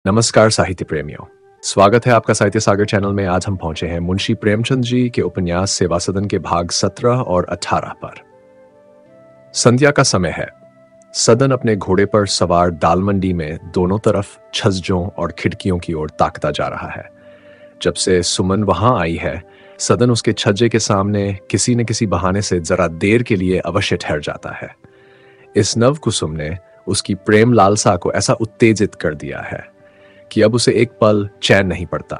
नमस्कार साहित्य प्रेमियों। स्वागत है आपका साहित्य सागर चैनल में। आज हम पहुंचे हैं मुंशी प्रेमचंद जी के उपन्यास सेवा सदन के भाग 17 और 18 पर। संध्या का समय है। सदन अपने घोड़े पर सवार दालमंडी में दोनों तरफ छज्जों और खिड़कियों की ओर ताकता जा रहा है। जब से सुमन वहां आई है, सदन उसके छज्जे के सामने किसी न किसी बहाने से जरा देर के लिए अवश्य ठहर जाता है। इस नव कुसुम ने उसकी प्रेम लालसा को ऐसा उत्तेजित कर दिया है कि अब उसे एक पल चैन नहीं पड़ता।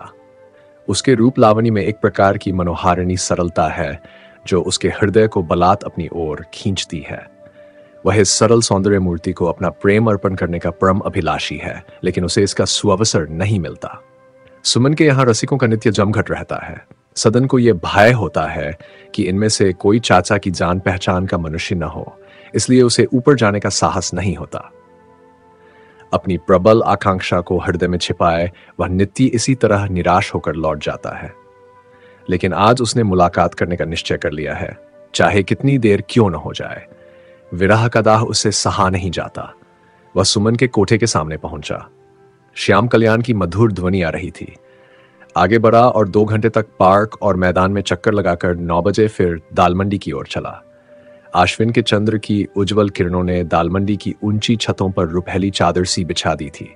उसके रूप लावणी में एक प्रकार की मनोहारिणी सरलता है जो उसके हृदय को बलात् अपनी ओर खींचती है। वह इस सरल सौंदर्य मूर्ति को अपना प्रेम अर्पण करने का परम अभिलाषी है, लेकिन उसे इसका सुअवसर नहीं मिलता। सुमन के यहाँ रसिकों का नित्य जमघट रहता है। सदन को यह भय होता है कि इनमें से कोई चाचा की जान पहचान का मनुष्य न हो, इसलिए उसे ऊपर जाने का साहस नहीं होता। अपनी प्रबल आकांक्षा को हृदय में छिपाए वह नित्य इसी तरह निराश होकर लौट जाता है। लेकिन आज उसने मुलाकात करने का निश्चय कर लिया है, चाहे कितनी देर क्यों न हो जाए। विरह का दाह उससे सहा नहीं जाता। वह सुमन के कोठे के सामने पहुंचा। श्याम कल्याण की मधुर ध्वनि आ रही थी। आगे बढ़ा और 2 घंटे तक पार्क और मैदान में चक्कर लगाकर 9 बजे फिर दालमंडी की ओर चला। आश्विन के चंद्र की उज्जवल किरणों ने दालमंडी की ऊंची छतों पर रुपहली चादर सी बिछा दी थी।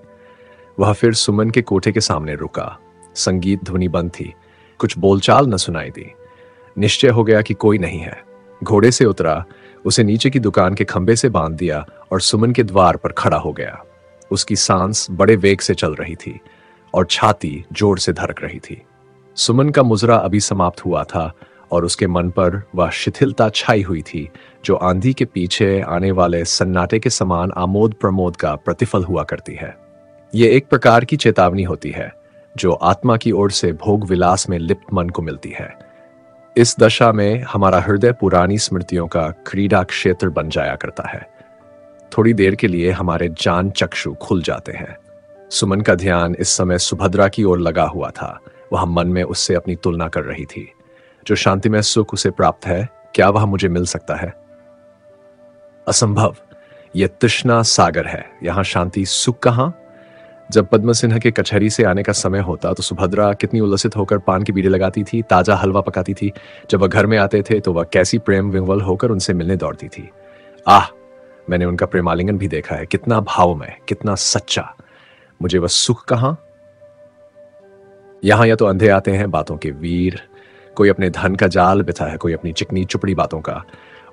वह फिर सुमन के कोठे के सामने रुका। संगीत ध्वनि बंद थी, कुछ बोलचाल न सुनाई दी। निश्चय हो गया कि कोई नहीं है। घोड़े से उतरा, उसे नीचे की दुकान के खंबे से बांध दिया और सुमन के द्वार पर खड़ा हो गया। उसकी सांस बड़े वेग से चल रही थी और छाती जोर से धड़क रही थी। सुमन का मुजरा अभी समाप्त हुआ था और उसके मन पर वह शिथिलता छाई हुई थी जो आंधी के पीछे आने वाले सन्नाटे के समान आमोद प्रमोद का प्रतिफल हुआ करती है। ये एक प्रकार की चेतावनी होती है जो आत्मा की ओर से भोग विलास में लिप्त मन को मिलती है। इस दशा में हमारा हृदय पुरानी स्मृतियों का क्रीड़ा क्षेत्र बन जाया करता है। थोड़ी देर के लिए हमारे जान चक्षु खुल जाते हैं। सुमन का ध्यान इस समय सुभद्रा की ओर लगा हुआ था। वह मन में उससे अपनी तुलना कर रही थी। जो शांतिमय सुख उसे प्राप्त है, क्या वह मुझे मिल सकता है? असंभव। यह तृष्णा सागर है, यहां शांति सुख कहां? जब पद्म सिन्हा के कचहरी से आने का समय होता तो सुभद्रा कितनी उल्लसित होकर पान की बीड़ी लगाती थी, ताजा हलवा पकाती थी। जब वह घर में आते थे तो वह कैसी प्रेम विह्वल होकर उनसे मिलने दौड़ती थी। आह, मैंने उनका प्रेमालिंगन भी देखा है, कितना भावमय, कितना सच्चा। मुझे वह सुख कहां? यहां या तो अंधे आते हैं बातों के वीर, कोई अपने धन का जाल बिछा है, कोई अपनी चिकनी चुपड़ी बातों का।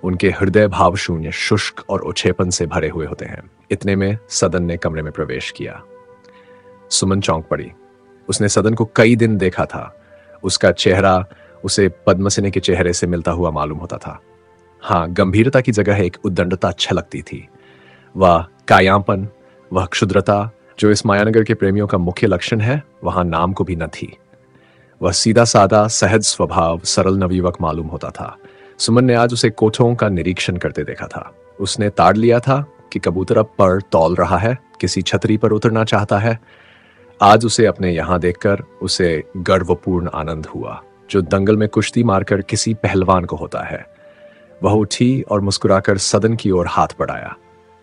उनके हृदय भाव शून्य, शुष्क और उछेपन से भरे हुए होते हैं। इतने में सदन ने कमरे में प्रवेश किया। सुमन चौंक पड़ी। उसने सदन को कई दिन देखा था। उसका चेहरा उसे पद्मसिनी के चेहरे से मिलता हुआ मालूम होता था। हाँ, गंभीरता की जगह एक उद्दंडता छलकती थी। वह कायापन, वह क्षुद्रता जो इस मायानगर के प्रेमियों का मुख्य लक्षण है, वहां नाम को भी न थी। वह सीधा सादा, सहज स्वभाव, सरल नवयुवक मालूम होता था। सुमन ने आज उसे कोठों का निरीक्षण करते देखा था। उसने ताड़ लिया था कि कबूतर अब पर तौल रहा है, किसी छतरी पर उतरना चाहता है। आज उसे अपने यहां देखकर उसे गर्वपूर्ण आनंद हुआ जो दंगल में कुश्ती मारकर किसी पहलवान को होता है। वह उठी और मुस्कुराकर सदन की ओर हाथ बढ़ाया।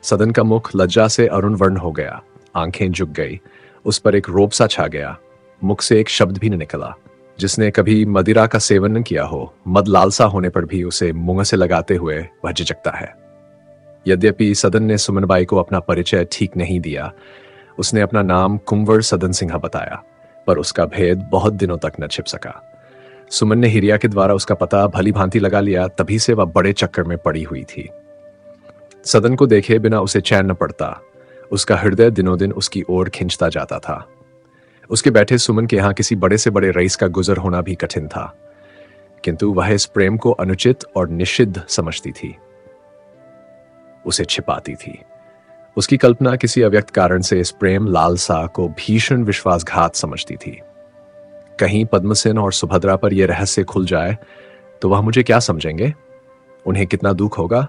सदन का मुख लज्जा से अरुण वर्ण हो गया, आंखें झुक गई, उस पर एक रोब सा छा गया। मुख से एक शब्द भी न निकला। जिसने कभी मदिरा का सेवन न किया हो, मद लालसा होने पर भी उसे मुंह से लगाते हुए वह झिझकता है। यद्यपि सदन ने सुमनबाई को अपना परिचय ठीक नहीं दिया। उसने अपना नाम कुंवर सदन सिंह बताया, पर उसका भेद बहुत दिनों तक न छिप सका। सुमन ने हिरिया के द्वारा उसका पता भली भांति लगा लिया, तभी से वह बड़े चक्कर में पड़ी हुई थी। सदन को देखे बिना उसे चैन न पड़ता। उसका हृदय दिनों दिन उसकी ओर खिंचता जाता था। उसके बैठे सुमन के यहां किसी बड़े से बड़े रईस का गुजर होना भी कठिन था, किंतु वह इस प्रेम को अनुचित और निषिद्ध समझती थी, उसे छिपाती थी। उसकी कल्पना किसी अव्यक्त कारण से इस प्रेम लालसा को भीषण विश्वासघात समझती थी। कहीं पद्मसेन और सुभद्रा पर यह रहस्य खुल जाए तो वह मुझे क्या समझेंगे? उन्हें कितना दुख होगा?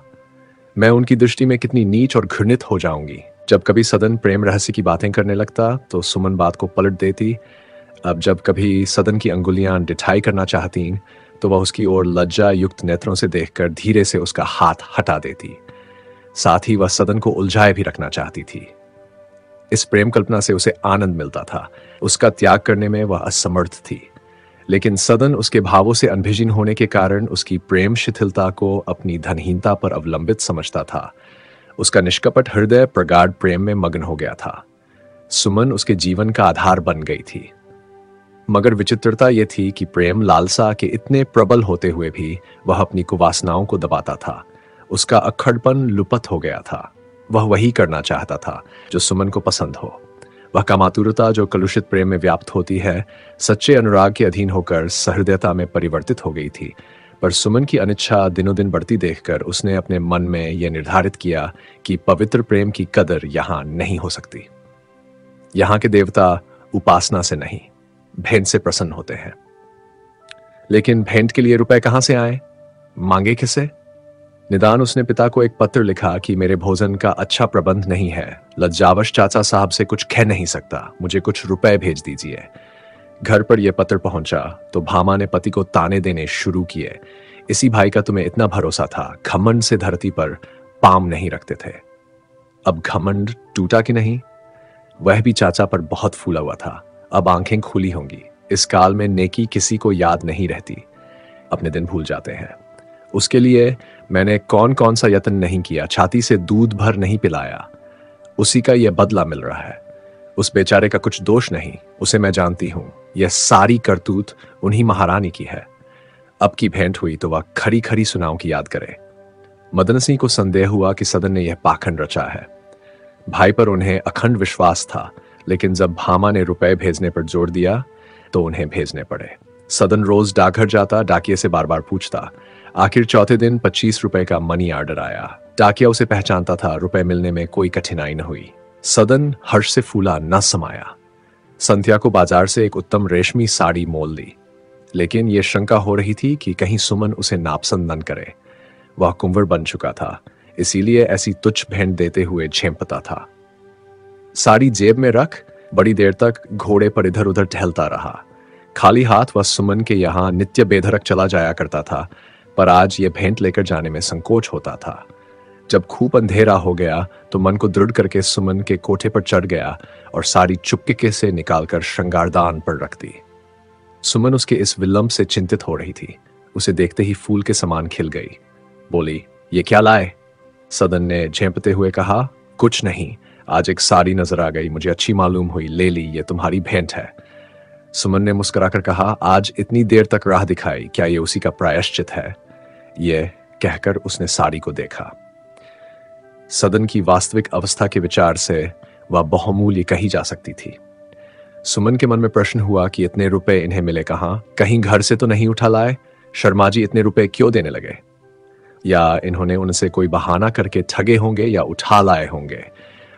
मैं उनकी दृष्टि में कितनी नीच और घृणित हो जाऊंगी। जब कभी सदन प्रेम रहस्य की बातें करने लगता तो सुमन बात को पलट देती। अब जब कभी सदन की अंगुलियां डिठाई करना चाहती तो वह उसकी ओर लज्जा युक्त नेत्रों से देखकर धीरे से उसका हाथ हटा देती। साथ ही वह सदन को उलझाए भी रखना चाहती थी। इस प्रेम कल्पना से उसे आनंद मिलता था। उसका त्याग करने में वह असमर्थ थी। लेकिन सदन उसके भावों से अनभिज्ञ होने के कारण उसकी प्रेम शिथिलता को अपनी धनहीनता पर अवलंबित समझता था। उसका निष्कपट हृदय प्रगाढ़ प्रेम में मग्न हो गया था। सुमन उसके जीवन का आधार बन गई थी। मगर विचित्रता यह थी कि प्रेम लालसा के इतने प्रबल होते हुए भी वह अपनी कुवासनाओं को दबाता था। उसका अक्खड़पन लुप्त हो गया था। वह वही करना चाहता था जो सुमन को पसंद हो। वह कामातुरता जो कलुषित प्रेम में व्याप्त होती है, सच्चे अनुराग के अधीन होकर सहृदयता में परिवर्तित हो गई थी। पर सुमन की अनिच्छा दिनों दिन बढ़ती देखकर उसने अपने मन में यह निर्धारित किया कि पवित्र प्रेम की कदर यहां नहीं हो सकती। यहां के देवता उपासना से नहीं, भेंट से प्रसन्न होते हैं। लेकिन भेंट के लिए रुपए कहां से आए? मांगे किसे? निदान उसने पिता को एक पत्र लिखा कि मेरे भोजन का अच्छा प्रबंध नहीं है, लज्जावश चाचा साहब से कुछ कह नहीं सकता, मुझे कुछ रुपए भेज दीजिए। घर पर यह पत्र पहुंचा तो भामा ने पति को ताने देने शुरू किए। इसी भाई का तुम्हें इतना भरोसा था, घमंड से धरती पर पाम नहीं रखते थे। अब घमंड टूटा कि नहीं? वह भी चाचा पर बहुत फूला हुआ था। अब आंखें खुली होंगी। इस काल में नेकी किसी को याद नहीं रहती, अपने दिन भूल जाते हैं। उसके लिए मैंने कौन कौन सा यत्न नहीं किया, छाती से दूध भर नहीं पिलाया। उसी का यह बदला मिल रहा है। उस बेचारे का कुछ दोष नहीं, उसे मैं जानती हूं। यह सारी करतूत उन्हीं महारानी की है। अब की भेंट हुई तो वह खरी खरी सुनाओं की याद करे। मदन सिंह को संदेह हुआ कि सदन ने यह पाखंड रचा है। भाई पर उन्हें अखंड विश्वास था, लेकिन जब भामा ने रुपए भेजने पर जोर दिया तो उन्हें भेजने पड़े। सदन रोज डाकघर जाता, डाकिये से बार बार पूछता। आखिर चौथे दिन 25 रुपए का मनी ऑर्डर आया। डाकिया उसे पहचानता था, रुपए मिलने में कोई कठिनाई न हुई। सदन हर्ष से फूला न समाया। संध्या को बाजार से एक उत्तम रेशमी साड़ी मोल ली, लेकिन यह शंका हो रही थी कि कहीं सुमन उसे नापसंद न करे। वह कुंवर बन चुका था, इसीलिए ऐसी तुच्छ भेंट देते हुए झेंपता था। साड़ी जेब में रख बड़ी देर तक घोड़े पर इधर उधर टहलता रहा। खाली हाथ वह सुमन के यहाँ नित्य बेधड़क चला जाया करता था, पर आज यह भेंट लेकर जाने में संकोच होता था। जब खूब अंधेरा हो गया तो मन को दृढ़ करके सुमन के कोठे पर चढ़ गया और साड़ी चुपके से निकालकर श्रृंगारदान पर रख दी। सुमन उसके इस विलंब से चिंतित हो रही थी। उसे देखते ही फूल के समान खिल गई। बोली, ये क्या लाए? सदन ने झेंपते हुए कहा, कुछ नहीं, आज एक साड़ी नजर आ गई, मुझे अच्छी मालूम हुई, ले ली, ये तुम्हारी भेंट है। सुमन ने मुस्कुराकर कहा, आज इतनी देर तक राह दिखाई, क्या ये उसी का प्रायश्चित है? यह कहकर उसने साड़ी को देखा। सदन की वास्तविक अवस्था के विचार से वह बहुमूल्य कही जा सकती थी। सुमन के मन में प्रश्न हुआ कि इतने रुपए इन्हें मिले कहां? कहीं घर से तो नहीं उठा लाए? शर्मा जी इतने रुपए क्यों देने लगे? या इन्होंने उनसे कोई बहाना करके ठगे होंगे या उठा लाए होंगे।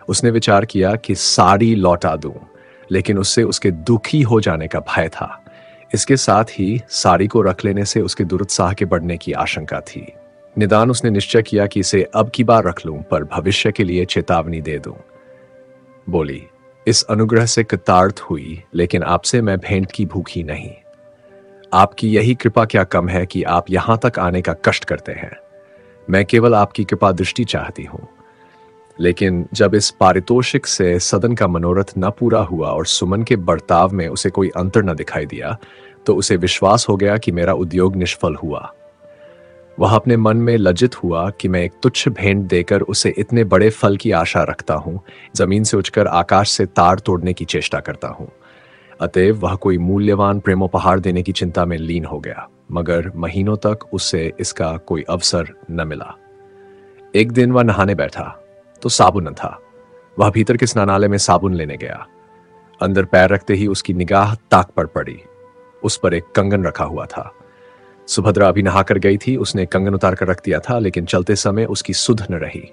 उसने विचार किया कि साड़ी लौटा दूं, लेकिन उससे उसके दुखी हो जाने का भय था। इसके साथ ही साड़ी को रख लेने से उसके दुरुत्साह के बढ़ने की आशंका थी। निदान उसने निश्चय किया कि इसे अब की बार रख लूं, पर भविष्य के लिए चेतावनी दे दूं। बोली, इस अनुग्रह से कृतार्थ हुई, लेकिन आपसे मैं भेंट की भूखी नहीं। आपकी यही कृपा क्या कम है कि आप यहां तक आने का कष्ट करते हैं। मैं केवल आपकी कृपा दृष्टि चाहती हूं। लेकिन जब इस पारितोषिक से सदन का मनोरथ न पूरा हुआ और सुमन के बर्ताव में उसे कोई अंतर न दिखाई दिया, तो उसे विश्वास हो गया कि मेरा उद्योग निष्फल हुआ। वह अपने मन में लज्जित हुआ कि मैं एक तुच्छ भेंट देकर उसे इतने बड़े फल की आशा रखता हूं, जमीन से उठकर आकाश से तार तोड़ने की चेष्टा करता हूं। अतएव वह कोई मूल्यवान प्रेमोपहार देने की चिंता में लीन हो गया, मगर महीनों तक उससे इसका कोई अवसर न मिला। एक दिन वह नहाने बैठा तो साबुन न था। वह भीतर के स्नानालय में साबुन लेने गया। अंदर पैर रखते ही उसकी निगाह ताक पर पड़ी। उस पर एक कंगन रखा हुआ था। सुभद्रा अभी नहाकर गई थी, उसने कंगन उतार कर रख दिया था, लेकिन चलते समय उसकी सुध न रही।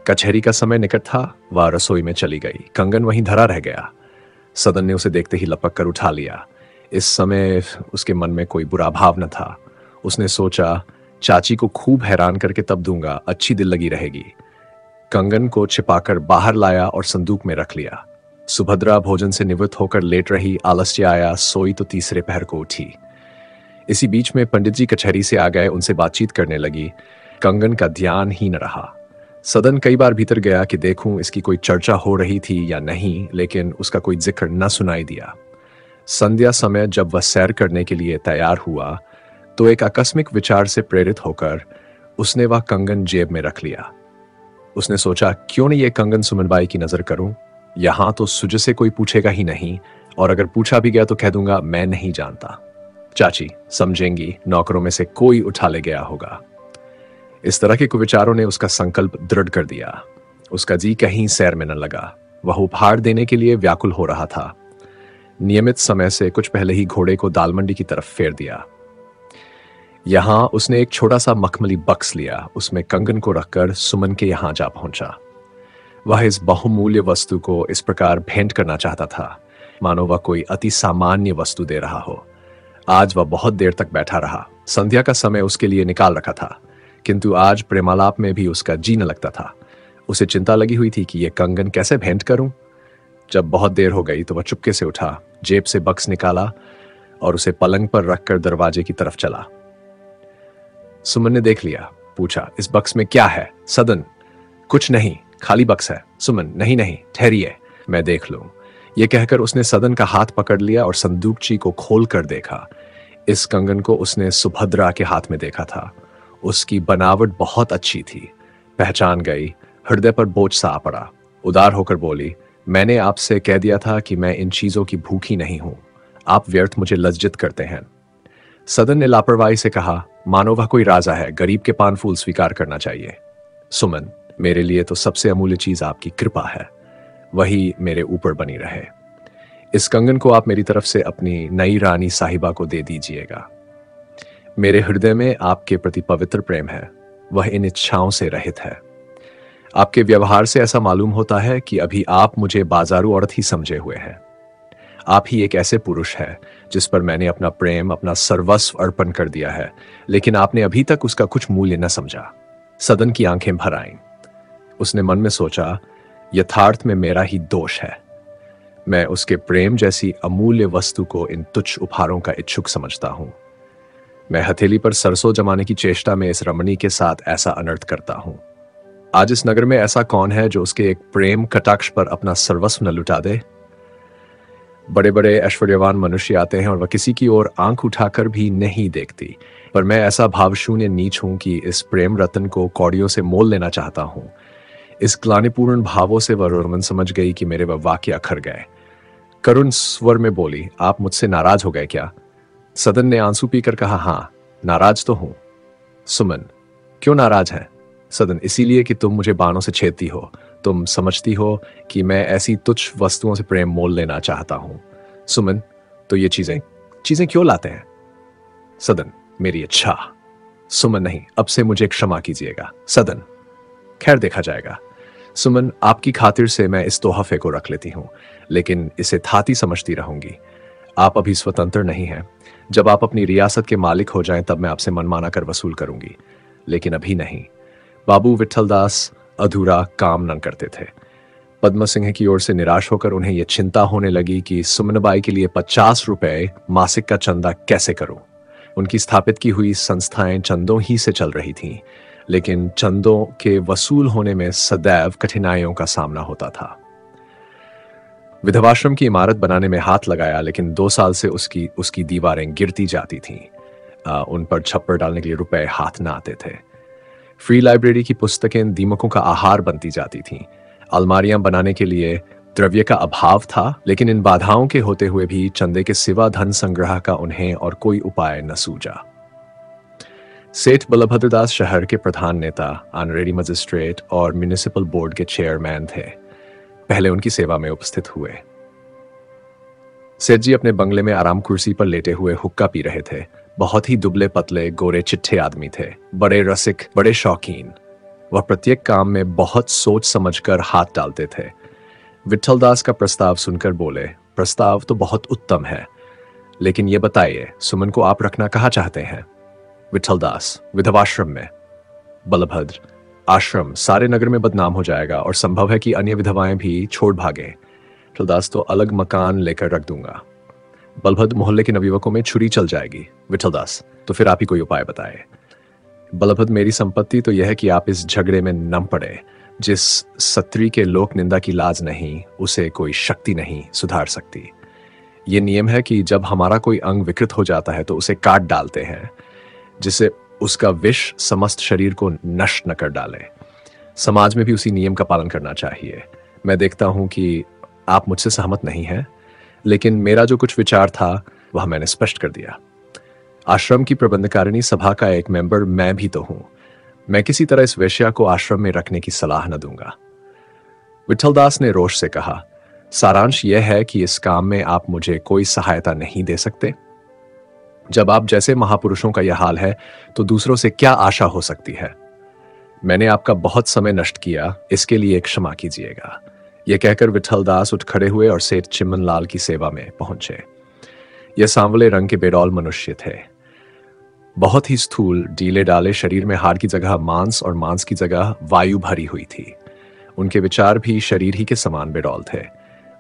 कचहरी का समय निकट था, वह रसोई में चली गई। कंगन वहीं धरा रह गया। सदन ने उसे देखते ही लपक कर उठा लिया। इस समय उसके मन में कोई बुरा भाव न था। उसने सोचा, चाची को खूब हैरान करके तब दूंगा, अच्छी दिल लगी रहेगी। कंगन को छिपाकर बाहर लाया और संदूक में रख लिया। सुभद्रा भोजन से निवृत्त होकर लेट रही। आलस्य आया, सोई तो तीसरे पहर को उठी। इसी बीच में पंडित जी कचहरी से आ गए, उनसे बातचीत करने लगी। कंगन का ध्यान ही न रहा। सदन कई बार भीतर गया कि देखूं इसकी कोई चर्चा हो रही थी या नहीं, लेकिन उसका कोई जिक्र न सुनाई दिया। संध्या समय जब वह सैर करने के लिए तैयार हुआ तो एक आकस्मिक विचार से प्रेरित होकर उसने वह कंगन जेब में रख लिया। उसने सोचा, क्यों नहीं ये कंगन सुमनबाई की नजर करूं। यहां तो सुज से कोई पूछेगा ही नहीं, और अगर पूछा भी गया तो कह दूंगा मैं नहीं जानता। चाची समझेंगी नौकरों में से कोई उठा ले गया होगा। इस तरह के कुविचारों ने उसका संकल्प दृढ़ कर दिया। उसका जी कहीं सैर में न लगा। वह उपहार देने के लिए व्याकुल हो रहा था। नियमित समय से कुछ पहले ही घोड़े को दालमंडी की तरफ फेर दिया। यहां उसने एक छोटा सा मखमली बक्स लिया। उसमें कंगन को रखकर सुमन के यहां जा पहुंचा। वह इस बहुमूल्य वस्तु को इस प्रकार भेंट करना चाहता था मानो वह कोई अति सामान्य वस्तु दे रहा हो। आज वह बहुत देर तक बैठा रहा। संध्या का समय उसके लिए निकाल रखा था, किंतु आज प्रेमालाप में भी उसका जी न लगता था। उसे चिंता लगी हुई थी कि यह कंगन कैसे भेंट करूं। जब बहुत देर हो गई तो वह चुपके से उठा, जेब से बक्स निकाला और उसे पलंग पर रखकर दरवाजे की तरफ चला। सुमन ने देख लिया, पूछा, इस बक्स में क्या है? सदन, कुछ नहीं, खाली बक्स है। सुमन, नहीं नहीं, ठहरिए, मैं देख लूं। यह कहकर उसने सदन का हाथ पकड़ लिया और संदूकची को खोल कर देखा। इस कंगन को उसने सुभद्रा के हाथ में देखा था। उसकी बनावट बहुत अच्छी थी। पहचान गई। हृदय पर बोझ सा आ पड़ा। उदार होकर बोली, मैंने आपसे कह दिया था कि मैं इन चीजों की भूखी नहीं हूं। आप व्यर्थ मुझे लज्जित करते हैं। सदन ने लापरवाही से कहा, मानो वह कोई राजा है, गरीब के पान फूल स्वीकार करना चाहिए। सुमन, मेरे लिए तो सबसे अमूल्य चीज आपकी कृपा है, वही मेरे ऊपर बनी रहे। इस कंगन को आप मेरी तरफ से अपनी नई रानी साहिबा को दे दीजिएगा। मेरे हृदय में आपके प्रति पवित्र प्रेम है, वह इन इच्छाओं से रहित है। आपके व्यवहार से ऐसा मालूम होता है कि अभी आप मुझे बाजारू औरत ही समझे हुए हैं। आप ही एक ऐसे पुरुष हैं जिस पर मैंने अपना प्रेम, अपना सर्वस्व अर्पण कर दिया है, लेकिन आपने अभी तक उसका कुछ मूल्य न समझा। सदन की आंखें भर आईं। उसने मन में सोचा, यथार्थ में मेरा ही दोष है। मैं उसके प्रेम जैसी अमूल्य वस्तु को इन तुच्छ उपहारों का इच्छुक समझता हूं। मैं हथेली पर सरसों जमाने की चेष्टा में इस रमणी के साथ ऐसा अनर्थ करता हूं। आज इस नगर में ऐसा कौन है जो उसके एक प्रेम कटाक्ष पर अपना सर्वस्व न लुटा दे? बड़े बड़े ऐश्वर्यवान मनुष्य आते हैं और वह किसी की ओर आंख उठाकर भी नहीं देखती, पर मैं ऐसा भावशून्य नीच हूं कि इस प्रेम रतन को कौड़ियों से मोल लेना चाहता हूं। इस ग्लानिपूर्ण भावों से वह रोमन समझ गई कि मेरे वह वाक्य अखर गए। करुण स्वर में बोली, आप मुझसे नाराज हो गए क्या? सदन ने आंसू पीकर कहा, हां, नाराज तो हूं। सुमन, क्यों नाराज है? सदन, इसीलिए कि तुम मुझे बाणों से छेदती हो। तुम समझती हो कि मैं ऐसी तुच्छ वस्तुओं से प्रेम मोल लेना चाहता हूं। सुमन, तो ये चीजें क्यों लाते हैं? सदन, मेरी इच्छा। सुमन, नहीं, अब से मुझे क्षमा कीजिएगा। सदन, खैर देखा जाएगा। सुमन, आपकी खातिर से मैं इस तोहफे को रख लेती हूं, लेकिन इसे थाती समझती रहूंगी। आप अभी स्वतंत्र नहीं हैं। जब आप अपनी रियासत के मालिक हो जाएं तब मैं आपसे मनमाना कर वसूल करूंगी, लेकिन अभी नहीं। बाबू विठलदास अधूरा काम न करते थे। पद्म सिंह की ओर से निराश होकर उन्हें यह चिंता होने लगी कि सुमनबाई के लिए 50 रुपए मासिक का चंदा कैसे करूं। उनकी स्थापित की हुई संस्थाएं चंदों ही से चल रही थीं, लेकिन चंदों के वसूल होने में सदैव कठिनाइयों का सामना होता था। विधवाश्रम की इमारत बनाने में हाथ लगाया, लेकिन 2 साल से उसकी दीवारें गिरती जाती थीं। उन पर छप्पर डालने के लिए रुपए हाथ न आते थे। फ्री लाइब्रेरी की पुस्तकें दीमकों का आहार बनती जाती थीं। अलमारियां बनाने के लिए द्रव्य का अभाव था, लेकिन इन बाधाओं के होते हुए भी चंदे के सिवा धन संग्रह का उन्हें और कोई उपाय न सूझा। सेठ बलभद्रदास शहर के प्रधान नेता, ऑनरेरी मजिस्ट्रेट और म्युनिसिपल बोर्ड के चेयरमैन थे। पहले उनकी सेवा में उपस्थित हुए। सेठ जी अपने बंगले में आराम कुर्सी पर लेटे हुए हुक्का पी रहे थे। बहुत ही दुबले पतले गोरे चिट्ठे आदमी थे, बड़े रसिक, बड़े शौकीन। वह प्रत्येक काम में बहुत सोच समझकर हाथ डालते थे। विठलदास का प्रस्ताव सुनकर बोले, प्रस्ताव तो बहुत उत्तम है, लेकिन ये बताइए सुमन को आप रखना कहाँ चाहते हैं? विठलदास, विधवाश्रम में। बलभद्र, आश्रम सारे नगर में बदनाम हो जाएगा और संभव है कि अन्य विधवाएं भी छोड़ भागे। विठलदास, तो अलग मकान लेकर रख दूंगा। बलभद्र, मोहल्ले के नवयुवकों में छुरी चल जाएगी। विठलदास, तो फिर आप ही कोई उपाय बताए। बलभद्र मेरी संपत्ति तो यह है कि आप इस झगड़े में न पड़े। जिस सत्री के लोक निंदा की लाज नहीं, उसे कोई शक्ति नहीं सुधार सकती। ये नियम है कि जब हमारा कोई अंग विकृत हो जाता है तो उसे काट डालते हैं, जिससे उसका विष समस्त शरीर को नष्ट न कर डाले। समाज में भी उसी नियम का पालन करना चाहिए। मैं देखता हूं कि आप मुझसे सहमत नहीं हैं, लेकिन मेरा जो कुछ विचार था वह मैंने स्पष्ट कर दिया। आश्रम की प्रबंधकारिणी सभा का एक मेंबर मैं भी तो हूं। मैं किसी तरह इस वेश्या को आश्रम में रखने की सलाह न दूंगा। विठलदास ने रोष से कहा, सारांश यह है कि इस काम में आप मुझे कोई सहायता नहीं दे सकते। जब आप जैसे महापुरुषों का यह हाल है तो दूसरों से क्या आशा हो सकती है। मैंने आपका बहुत समय नष्ट किया, इसके लिए क्षमा कीजिएगा। यह कहकर विठलदास उठ खड़े हुए और सेठ चिमनलाल की सेवा में पहुंचे। यह सांवले रंग के बेडौल मनुष्य थे, बहुत ही स्थूल, ढीले डाले शरीर में हाड़ की जगह मांस और मांस की जगह वायु भरी हुई थी। उनके विचार भी शरीर ही के समान बेडौल थे।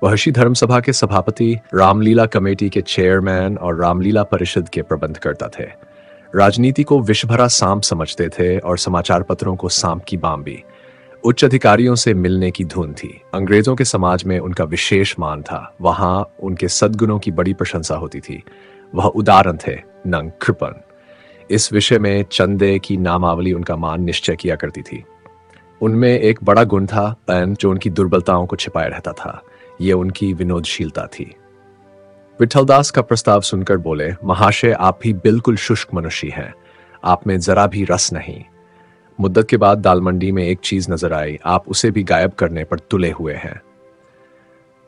वह ऋषि धर्म सभा के सभापति, रामलीला कमेटी के चेयरमैन और रामलीला परिषद के प्रबंधकर्ता थे। राजनीति को विष भरा सांप समझते थे और समाचार पत्रों को सांप की बांबी। उच्च अधिकारियों से मिलने की धुन थी। अंग्रेजों के समाज में उनका विशेष मान था। वहां उनके सद्गुणों की बड़ी प्रशंसा होती थी। वह उदारण थे, न कृपण। इस विषय में चंदे की नामावली उनका मान निश्चय किया करती थी। उनमें एक बड़ा गुण था, पैन, जो उनकी दुर्बलताओं को छिपाए रहता था। यह उनकी विनोदशीलता थी। विठलदास का प्रस्ताव सुनकर बोले, महाशय आप भी बिल्कुल शुष्क मनुष्य हैं। आप में जरा भी रस नहीं। मुद्दत के बाद दाल मंडी में एक चीज नजर आई, आप उसे भी गायब करने पर तुले हुए हैं।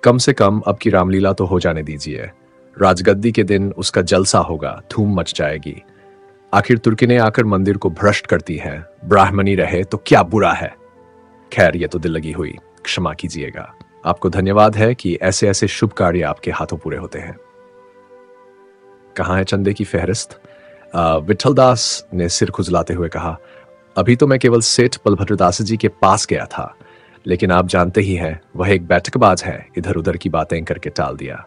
कम से कम अब की रामलीला तो हो जाने दीजिए। राजगद्दी के दिन उसका जलसा होगा, धूम मच जाएगी। आखिर तुर्किनें आकर मंदिर को भ्रष्ट करती हैं, ब्राह्मणी रहे तो क्या बुरा है। खैर, यह तो दिल लगी हुई, क्षमा कीजिएगा। आपको धन्यवाद है कि ऐसे ऐसे शुभ कार्य आपके हाथों पूरे होते हैं। कहाँ है चंदे की फेहरिस्त? विठलदास ने सिर खुजलाते हुए कहा, अभी तो मैं केवल सेठ बलभद्रदास जी के पास गया था, लेकिन आप जानते ही हैं वह एक बैठकबाज है, इधर उधर की बातें करके टाल दिया।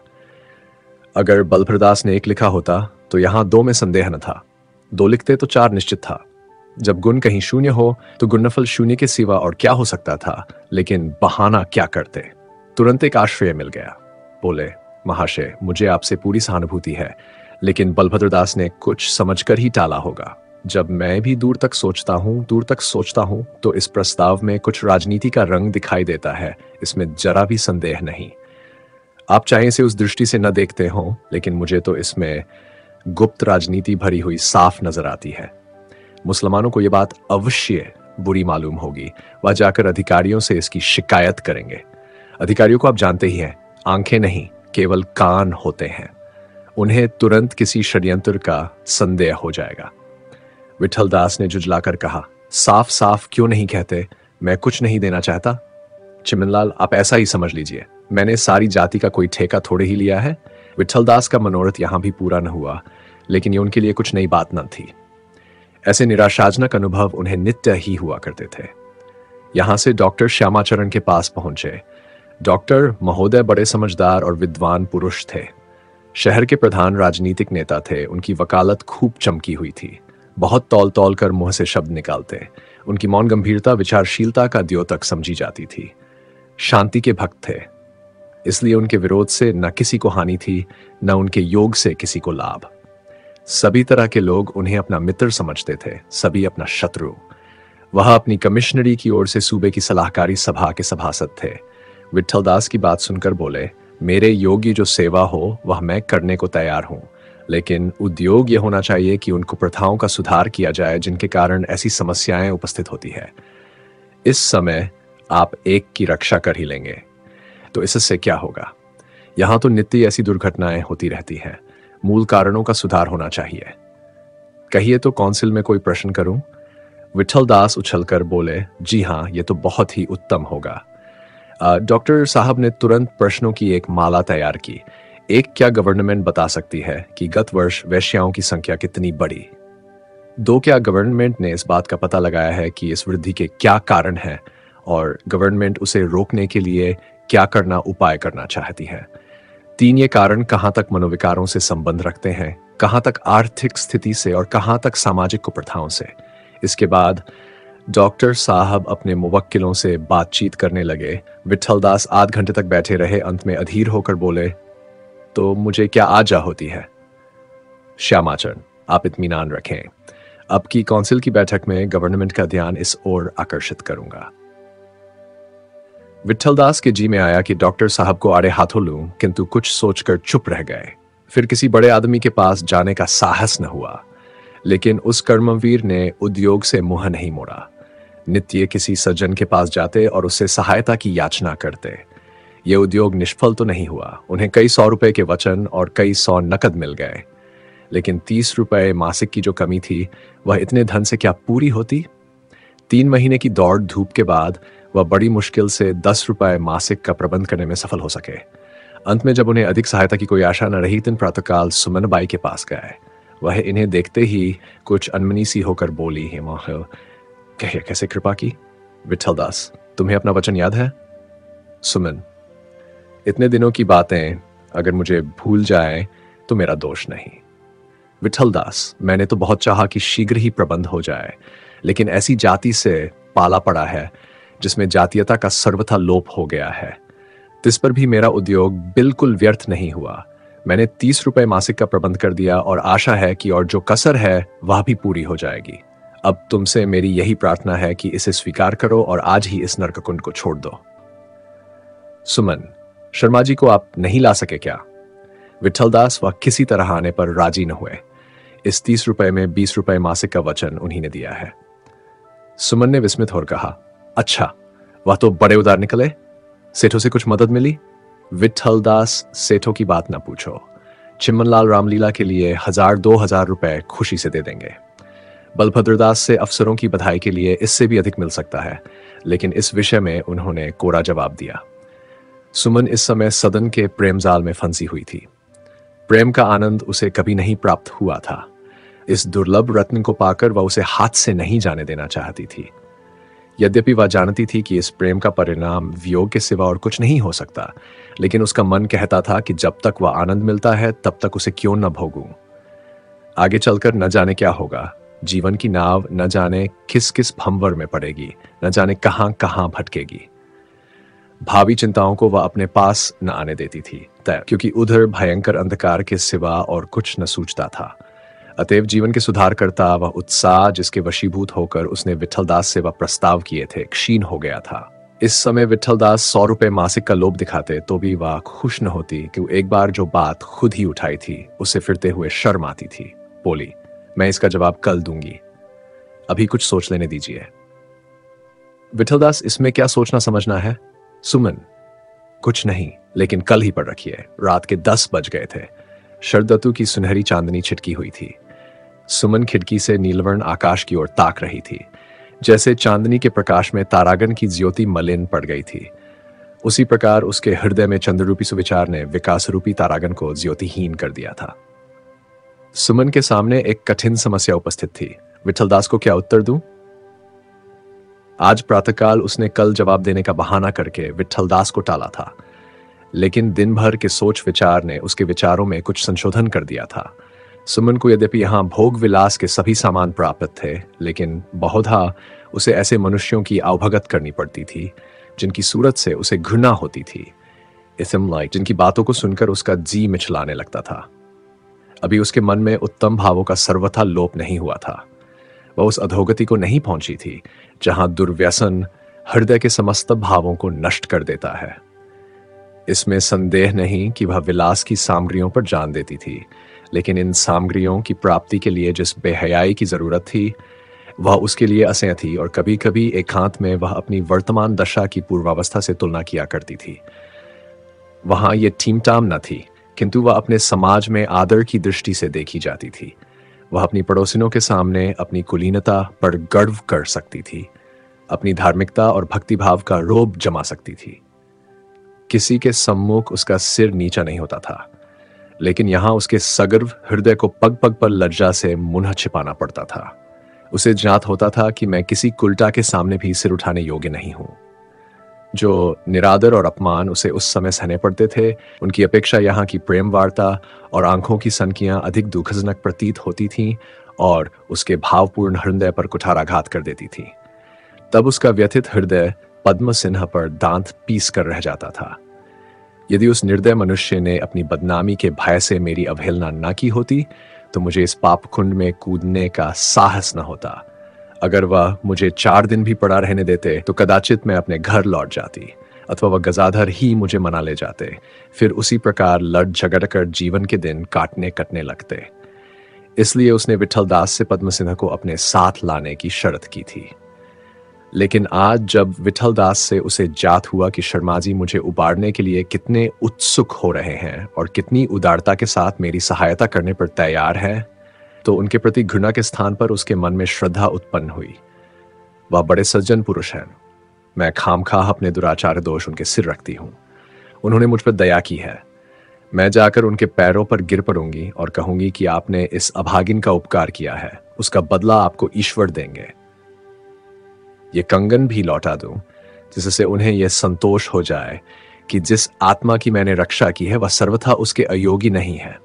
अगर बलभद्रदास ने एक लिखा होता तो यहां दो में संदेह न था, दो लिखते तो चार निश्चित था। जब गुण कहीं शून्य हो तो गुणनफल शून्य के सिवा और क्या हो सकता था, लेकिन बहाना क्या करते। तुरंत एक आश्रय मिल गया। बोले, महाशय मुझे आपसे पूरी सहानुभूति है, लेकिन बलभद्रदास ने कुछ समझकर ही टाला होगा। जब मैं भी दूर तक सोचता हूं तो इस प्रस्ताव में कुछ राजनीति का रंग दिखाई देता है, इसमें जरा भी संदेह नहीं। आप चाहे इसे उस दृष्टि से न देखते हो, लेकिन मुझे तो इसमें गुप्त राजनीति भरी हुई साफ नजर आती है। मुसलमानों को यह बात अवश्य बुरी मालूम होगी। वह जाकर अधिकारियों से इसकी शिकायत करेंगे। अधिकारियों को आप जानते ही हैं, आंखें नहीं केवल कान होते हैं। उन्हें तुरंत किसी षड्यंत्र का संदेह हो जाएगा। विठलदास ने जुझलाकर कहा, साफ साफ क्यों नहीं कहते, मैं कुछ नहीं देना चाहता। चिमनलाल, आप ऐसा ही समझ लीजिए, मैंने सारी जाति का कोई ठेका थोड़े ही लिया है। विठलदास का मनोरथ यहां भी पूरा न हुआ, लेकिन ये उनके लिए कुछ नई बात न थी। ऐसे निराशाजनक अनुभव उन्हें नित्य ही हुआ करते थे। यहां से डॉक्टर श्यामाचरण के पास पहुंचे। डॉक्टर महोदय बड़े समझदार और विद्वान पुरुष थे। शहर के प्रधान राजनीतिक नेता थे। उनकी वकालत खूब चमकी हुई थी। बहुत तौल तौल कर मुंह से शब्द निकालते। उनकी मौन गंभीरता विचारशीलता का द्योतक समझी जाती थी। शांति के भक्त थे, इसलिए उनके विरोध से न किसी को हानि थी, न उनके योग से किसी को लाभ। सभी तरह के लोग उन्हें अपना मित्र समझते थे, सभी अपना शत्रु। वह अपनी कमिश्नरी की ओर से सूबे की सलाहकारी सभा के सभासद थे। विठलदास की बात सुनकर बोले, मेरे योगी जो सेवा हो वह मैं करने को तैयार हूं, लेकिन उद्योग यह होना चाहिए कि उनको प्रथाओं का सुधार किया जाए जिनके कारण ऐसी समस्याएं उपस्थित होती है। इस समय आप एक की रक्षा कर ही लेंगे तो इससे क्या होगा। यहां तो नित्य ऐसी दुर्घटनाएं होती रहती हैं। मूल कारणों का सुधार होना चाहिए। कहिए तो काउंसिल में कोई प्रश्न करूं? विठलदास उछलकर बोले, जी हां, यह तो बहुत ही उत्तम होगा। डॉक्टर साहब ने तुरंत प्रश्नों की एक माला तैयार की। एक, क्या गवर्नमेंट बता सकती है कि गत वर्ष वेश्याओं की संख्या कितनी बढ़ी? दो, क्या गवर्नमेंट ने इस बात का पता लगाया है कि इस वृद्धि के क्या कारण हैं और गवर्नमेंट उसे रोकने के लिए क्या उपाय करना चाहती है? तीन, ये कारण कहां तक मनोविकारों से संबंध रखते हैं, कहां तक आर्थिक स्थिति से और कहां तक सामाजिक कुप्रथाओं से? इसके बाद डॉक्टर साहब अपने मुवक्किलों से बातचीत करने लगे। विट्ठलदास आध घंटे तक बैठे रहे। अंत में अधीर होकर बोले, तो मुझे क्या आजा होती है? श्यामाचरण, आप इत्मीनान रखें। अब की काउंसिल की बैठक में गवर्नमेंट का ध्यान इस ओर आकर्षित करूंगा। विट्ठलदास के जी में आया कि डॉक्टर साहब को आड़े हाथों लूं, किंतु कुछ सोचकर चुप रह गए। फिर किसी बड़े आदमी के पास जाने का साहस न हुआ, लेकिन उस कर्मवीर ने उद्योग से मुंह नहीं मोड़ा। नित्य किसी सज्जन के पास जाते और उससे सहायता की याचना करते। ये उद्योग निष्फल तो नहीं हुआ। उन्हें कई 100 रुपए के वचन और कई 100 नकद मिल गए, लेकिन 30 रुपए मासिक की जो कमी थी वह इतने धन से क्या पूरी होती? 3 महीने की दौड़ धूप के बाद वह बड़ी मुश्किल से 10 रुपए मासिक का प्रबंध करने में सफल हो सके। अंत में जब उन्हें अधिक सहायता की कोई आशा न रही, दिन प्रातःकाल सुमन बाई के पास गए। वह इन्हें देखते ही कुछ अनमनी सी होकर बोली, कहिए कैसे कृपा की? विट्ठलदास, तुम्हें अपना वचन याद है? सुमन, इतने दिनों की बातें अगर मुझे भूल जाए तो मेरा दोष नहीं। विट्ठलदास, मैंने तो बहुत चाहा कि शीघ्र ही प्रबंध हो जाए, लेकिन ऐसी जाति से पाला पड़ा है जिसमें जातीयता का सर्वथा लोप हो गया है। तिस पर भी मेरा उद्योग बिल्कुल व्यर्थ नहीं हुआ। मैंने 30 रुपए मासिक का प्रबंध कर दिया और आशा है कि और जो कसर है वह भी पूरी हो जाएगी। अब तुमसे मेरी यही प्रार्थना है कि इसे स्वीकार करो और आज ही इस नरककुंड को छोड़ दो। सुमन, शर्मा जी को आप नहीं ला सके क्या? विट्ठलदास, वह किसी तरह आने पर राजी न हुए। इस 30 रुपए में 20 रुपए मासिक का वचन उन्हीं ने दिया है। सुमन ने विस्मित होकर कहा, अच्छा, वह तो बड़े उदार निकले। सेठों से कुछ मदद मिली? विट्ठलदास, सेठों की बात ना पूछो। चिम्मनलाल रामलीला के लिए 1000-2000 रुपए खुशी से दे देंगे। बलभद्रदास से अफसरों की बधाई के लिए इससे भी अधिक मिल सकता है, लेकिन इस विषय में उन्होंने कोरा जवाब दिया। सुमन इस समय सदन के प्रेमजाल में फंसी हुई थी। प्रेम का आनंद उसे कभी नहीं प्राप्त हुआ था। इस दुर्लभ रत्न को पाकर वह उसे हाथ से नहीं जाने देना चाहती थी। यद्यपि वह जानती थी कि इस प्रेम का परिणाम वियोग के सिवा और कुछ नहीं हो सकता, लेकिन उसका मन कहता था कि जब तक वह आनंद मिलता है तब तक उसे क्यों न भोगूं। आगे चलकर न जाने क्या होगा। जीवन की नाव न जाने किस किस भंवर में पड़ेगी, न जाने कहां कहां भटकेगी। भावी चिंताओं को वह अपने पास न आने देती थी, क्योंकि उधर भयंकर अंधकार के सिवा और कुछ न सूझता था। अतएव जीवन के सुधार करता वह उत्साह जिसके वशीभूत होकर उसने विट्ठलदास से वह प्रस्ताव किए थे, क्षीण हो गया था। इस समय विट्ठलदास 100 रुपए मासिक का लोभ दिखाते तो भी वह खुश न होती कि एक बार जो बात खुद ही उठाई थी उससे फिरते हुए शर्म आती थी। बोली, मैं इसका जवाब कल दूंगी, अभी कुछ सोच लेने दीजिए। विट्ठलदास, इसमें क्या सोचना समझना है? सुमन, कुछ नहीं, लेकिन कल ही पढ़ रखिए। रात के 10 बज गए थे। शरदतु की सुनहरी चांदनी छिटकी हुई थी। सुमन खिड़की से नीलवर्ण आकाश की ओर ताक रही थी। जैसे चांदनी के प्रकाश में तारागण की ज्योति मलिन पड़ गई थी, उसी प्रकार उसके हृदय में चंद्ररूपी सुविचार ने विकास रूपी तारागण को ज्योतिहीन कर दिया था। सुमन के सामने एक कठिन समस्या उपस्थित थी। विट्ठलदास को क्या उत्तर दूं? आज प्रातःकाल उसने कल जवाब देने का बहाना करके विट्ठलदास को टाला था, लेकिन दिन भर के सोच विचार ने उसके विचारों में कुछ संशोधन कर दिया था। सुमन को यद्यपि यहां भोग विलास के सभी सामान प्राप्त थे, लेकिन बहुधा उसे ऐसे मनुष्यों की आवभगत करनी पड़ती थी जिनकी सूरत से उसे घृणा होती थी, जिनकी बातों को सुनकर उसका जी मिचलाने लगता था। अभी उसके मन में उत्तम भावों का सर्वथा लोप नहीं हुआ था। वह उस अधोगति को नहीं पहुंची थी जहां दुर्व्यसन हृदय के समस्त भावों को नष्ट कर देता है। इसमें संदेह नहीं कि वह विलास की सामग्रियों पर जान देती थी, लेकिन इन सामग्रियों की प्राप्ति के लिए जिस बेहयाई की जरूरत थी वह उसके लिए असह्य थी, और कभी कभी एकांत में वह अपनी वर्तमान दशा की पूर्वावस्था से तुलना किया करती थी। वहां ये ठीमटाम न थी, किंतु वह अपने समाज में आदर की दृष्टि से देखी जाती थी। वह अपनी पड़ोसियों के सामने अपनी कुलीनता पर गर्व कर सकती थी, अपनी धार्मिकता और भक्तिभाव का रोब जमा सकती थी। किसी के सम्मुख उसका सिर नीचा नहीं होता था, लेकिन यहां उसके सगर्व हृदय को पग पग पर लज्जा से मुंह छिपाना पड़ता था। उसे ज्ञात होता था कि मैं किसी कुलटा के सामने भी सिर उठाने योग्य नहीं हूं। जो निरादर और अपमान उसे उस समय सहने पड़ते थे, उनकी अपेक्षा यहाँ की प्रेम वार्ता और आंखों की सनकियां अधिक दुखजनक प्रतीत होती थीं और उसके भावपूर्ण हृदय पर कुठाराघात कर देती थी। तब उसका व्यथित हृदय पद्म सिन्हा पर दांत पीस कर रह जाता था। यदि उस निर्दय मनुष्य ने अपनी बदनामी के भय से मेरी अवहेलना न की होती तो मुझे इस पाप कुंड में कूदने का साहस न होता। अगर वह मुझे 4 दिन भी पड़ा रहने देते तो कदाचित मैं अपने घर लौट जाती, अथवा वह गजाधर ही मुझे मना ले जाते। फिर उसी प्रकार लड़ झगड़ कर जीवन के दिन काटने कटने लगते। इसलिए उसने विठलदास से पद्म सिन्हा को अपने साथ लाने की शर्त की थी। लेकिन आज जब विठलदास से उसे जात हुआ कि शर्माजी मुझे उबारने के लिए कितने उत्सुक हो रहे हैं और कितनी उदारता के साथ मेरी सहायता करने पर तैयार है, तो उनके प्रति घृणा के स्थान पर उसके मन में श्रद्धा उत्पन्न हुई। वह बड़े सज्जन पुरुष हैं। मैं खामखाह अपने दुराचार दोष उनके सिर रखती हूं। उन्होंने मुझ पर दया की है। मैं जाकर उनके पैरों पर गिर पड़ूंगी और कहूंगी कि आपने इस अभागिन का उपकार किया है, उसका बदला आपको ईश्वर देंगे। ये कंगन भी लौटा दूं, जिससे उन्हें यह संतोष हो जाए कि जिस आत्मा की मैंने रक्षा की है वह सर्वथा उसके अयोगी नहीं है।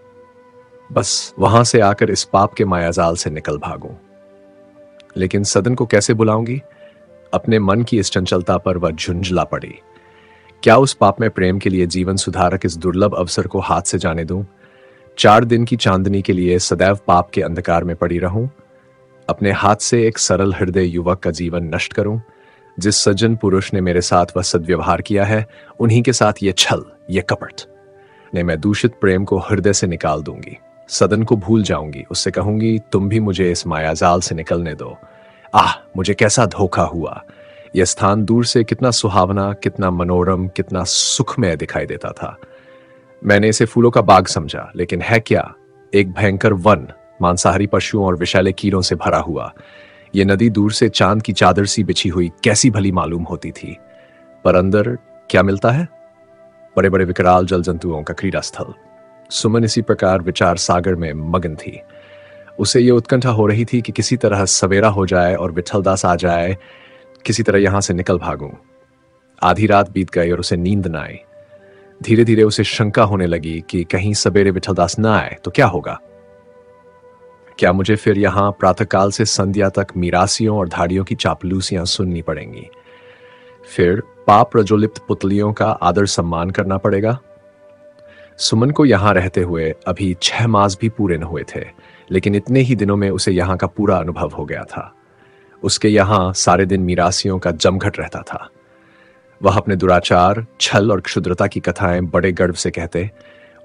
बस वहां से आकर इस पाप के मायाजाल से निकल भागूं। लेकिन सदन को कैसे बुलाऊंगी? अपने मन की इस चंचलता पर वह झुंझला पड़ी। क्या उस पाप में प्रेम के लिए जीवन सुधारक इस दुर्लभ अवसर को हाथ से जाने दूं? 4 दिन की चांदनी के लिए सदैव पाप के अंधकार में पड़ी रहूं? अपने हाथ से एक सरल हृदय युवक का जीवन नष्ट करूं? जिस सज्जन पुरुष ने मेरे साथ वह सद्व्यवहार किया है, उन्हीं के साथ ये छल, ये कपट ने मैं दूषित प्रेम को हृदय से निकाल दूंगी। सदन को भूल जाऊंगी। उससे कहूंगी, तुम भी मुझे इस मायाजाल से निकलने दो। आह, मुझे कैसा धोखा हुआ। यह स्थान दूर से कितना सुहावना, कितना मनोरम, कितना सुखमय दिखाई देता था। मैंने इसे फूलों का बाग समझा, लेकिन है क्या? एक भयंकर वन, मांसाहारी पशुओं और विषैले कीड़ों से भरा हुआ। यह नदी दूर से चांद की चादर सी बिछी हुई कैसी भली मालूम होती थी, पर अंदर क्या मिलता है? बड़े बड़े विकराल जल जंतुओं का क्रीड़ा स्थल। सुमन इसी प्रकार विचार सागर में मगन थी। उसे यह उत्कंठा हो रही थी कि किसी तरह सवेरा हो जाए और विठलदास आ जाए, किसी तरह यहां से निकल भागूं। आधी रात बीत गई और उसे नींद न आई। धीरे धीरे उसे शंका होने लगी कि कहीं सवेरे विठलदास न आए तो क्या होगा। क्या मुझे फिर यहां प्रातःकाल से संध्या तक मीरासियों और धाड़ियों की चापलूसियां सुननी पड़ेंगी? फिर पाप प्रज्वलित पुतलियों का आदर सम्मान करना पड़ेगा। सुमन को यहां रहते हुए अभी 6 मास भी पूरे न हुए थे, लेकिन इतने ही दिनों में उसे यहां का पूरा अनुभव हो गया था। उसके यहां सारे दिन मीरासियों का जमघट रहता था। वह अपने दुराचार, छल और क्षुद्रता की कथाएं बड़े गर्व से कहते।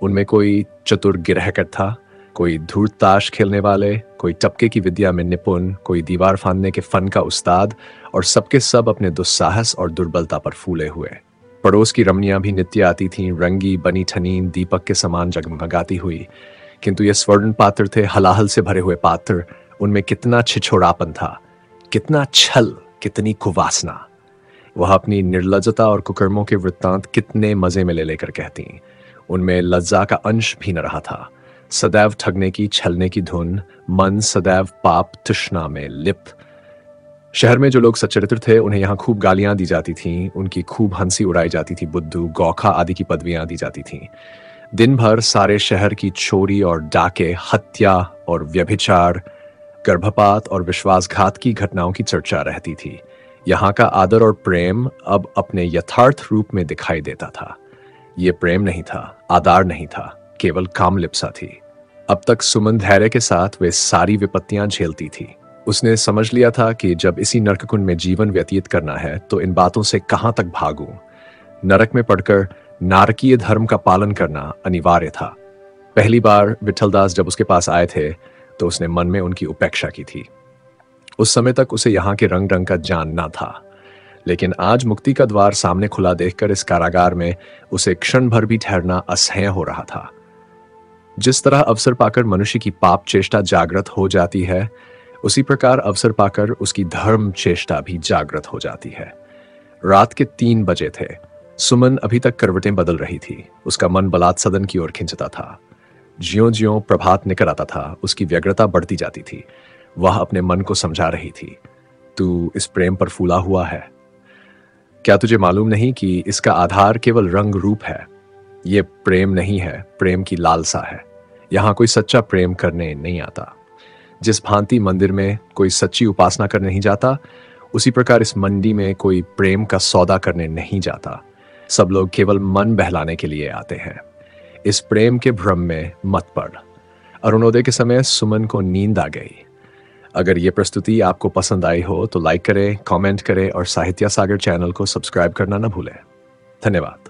उनमें कोई चतुर गिरहकट था, कोई धूर्त ताश खेलने वाले, कोई टपके की विद्या में निपुण, कोई दीवार फांदने के फन का उस्ताद, और सबके सब अपने दुस्साहस और दुर्बलता पर फूले हुए। पड़ोस की रमणियां भी नित्य आती थीं, रंगी बनी ठनी दीपक के समान जगमगाती हुई। किंतु ये स्वर्ण पात्र थे, हलाहल से भरे हुए पात्र। उनमें कितना छिछोड़ापन था, कितना छल, कितनी कुवासना। वह अपनी निर्लज्जता और कुकर्मों के वृत्तांत कितने मजे में ले लेकर कहती। उनमें लज्जा का अंश भी न रहा था। सदैव ठगने की, छलने की धुन, मन सदैव पाप तृष्णा में लिप्त। शहर में जो लोग सच्चरित्र थे उन्हें यहाँ खूब गालियां दी जाती थीं, उनकी खूब हंसी उड़ाई जाती थी, बुद्धू, गौखा आदि की पदवियां दी जाती थीं। दिन भर सारे शहर की चोरी और डाके, हत्या और व्यभिचार, गर्भपात और विश्वासघात की घटनाओं की चर्चा रहती थी। यहाँ का आदर और प्रेम अब अपने यथार्थ रूप में दिखाई देता था। ये प्रेम नहीं था, आदर नहीं था, केवल कामलिप्सा थी। अब तक सुमन धैर्य के साथ वे सारी विपत्तियां झेलती थी। उसने समझ लिया था कि जब इसी नरककुंड में जीवन व्यतीत करना है तो इन बातों से कहां तक भागूं। नरक में पड़कर नारकीय धर्म का पालन करना अनिवार्य था। पहली बार विठलदास जब उसके पास आए थे तो उसने मन में उनकी उपेक्षा की थी। उस समय तक उसे यहाँ के रंग रंग का जानना था, लेकिन आज मुक्ति का द्वार सामने खुला देखकर इस कारागार में उसे क्षण भर भी ठहरना असह्य हो रहा था। जिस तरह अवसर पाकर मनुष्य की पाप चेष्टा जागृत हो जाती है, उसी प्रकार अवसर पाकर उसकी धर्म चेष्टा भी जागृत हो जाती है। रात के 3 बजे थे। सुमन अभी तक करवटें बदल रही थी। उसका मन बलात् सदन की ओर खिंचता था। ज्यों ज्यों प्रभात निकल आता था, उसकी व्यग्रता बढ़ती जाती थी। वह अपने मन को समझा रही थी, तू इस प्रेम पर फूला हुआ है। क्या तुझे मालूम नहीं कि इसका आधार केवल रंग रूप है? ये प्रेम नहीं है, प्रेम की लालसा है। यहां कोई सच्चा प्रेम करने नहीं आता। जिस भांति मंदिर में कोई सच्ची उपासना करने नहीं जाता, उसी प्रकार इस मंडी में कोई प्रेम का सौदा करने नहीं जाता। सब लोग केवल मन बहलाने के लिए आते हैं। इस प्रेम के भ्रम में मत पड़। अरुणोदय के समय सुमन को नींद आ गई। अगर ये प्रस्तुति आपको पसंद आई हो तो लाइक करें, कमेंट करें और साहित्य सागर चैनल को सब्सक्राइब करना न भूलें। धन्यवाद।